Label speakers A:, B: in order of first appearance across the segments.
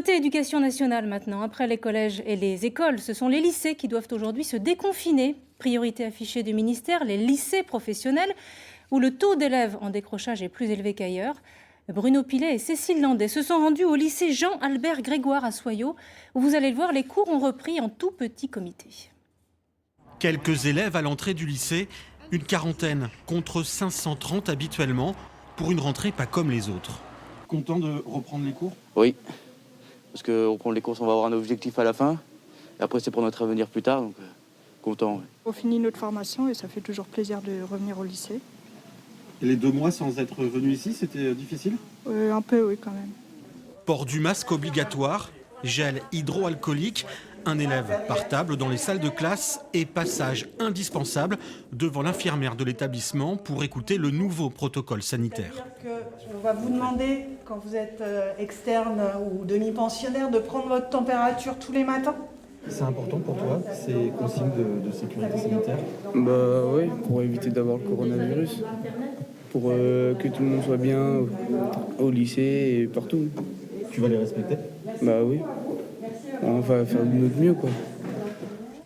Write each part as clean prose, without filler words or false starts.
A: Côté éducation nationale maintenant, après les collèges et les écoles, ce sont les lycées qui doivent aujourd'hui se déconfiner. Priorité affichée du ministère, les lycées professionnels, où le taux d'élèves en décrochage est plus élevé qu'ailleurs. Bruno Pilet et Cécile Landais se sont rendus au lycée Jean-Albert Grégoire à Soyaux, où vous allez le voir, les cours ont repris en tout petit comité.
B: Quelques élèves à l'entrée du lycée, une quarantaine contre 530 habituellement, pour une rentrée pas comme les autres.
C: Content de reprendre les cours?
D: Oui, parce qu'on prend les courses, on va avoir un objectif à la fin. Et après, c'est pour notre avenir plus tard, donc content. Ouais.
E: On finit notre formation et ça fait toujours plaisir de revenir au lycée.
C: Et les 2 mois sans être venu ici, c'était difficile?
E: Un peu, oui, quand même.
B: Port du masque obligatoire, gel hydroalcoolique, un élève par table dans les salles de classe et passage indispensable devant l'infirmière de l'établissement pour écouter le nouveau protocole sanitaire.
F: On va vous demander, quand vous êtes externe ou demi-pensionnaire, de prendre votre température tous les matins.
C: C'est important pour toi, ces consignes de sécurité sanitaire?
G: Bah oui, pour éviter d'avoir le coronavirus. Pour que tout le monde soit bien au lycée et partout.
C: Tu vas les respecter?
G: Bah oui. On va faire de notre mieux, quoi.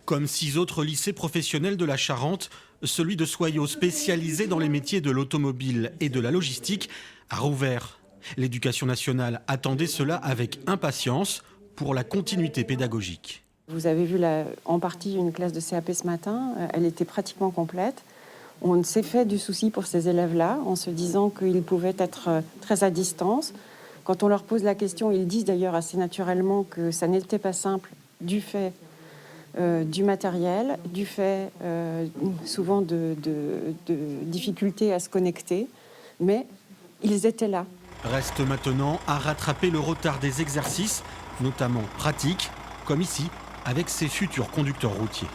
B: Comme 6 autres lycées professionnels de la Charente, celui de Soyaux, spécialisé dans les métiers de l'automobile et de la logistique, a rouvert. L'éducation nationale attendait cela avec impatience pour la continuité pédagogique.
H: Vous avez vu en partie une classe de CAP ce matin, elle était pratiquement complète. On s'est fait du souci pour ces élèves-là en se disant qu'ils pouvaient être très à distance. Quand on leur pose la question, ils disent d'ailleurs assez naturellement que ça n'était pas simple du fait du matériel, du fait souvent de difficultés à se connecter, mais ils étaient là.
B: Reste maintenant à rattraper le retard des exercices, notamment pratiques, comme ici, avec ces futurs conducteurs routiers.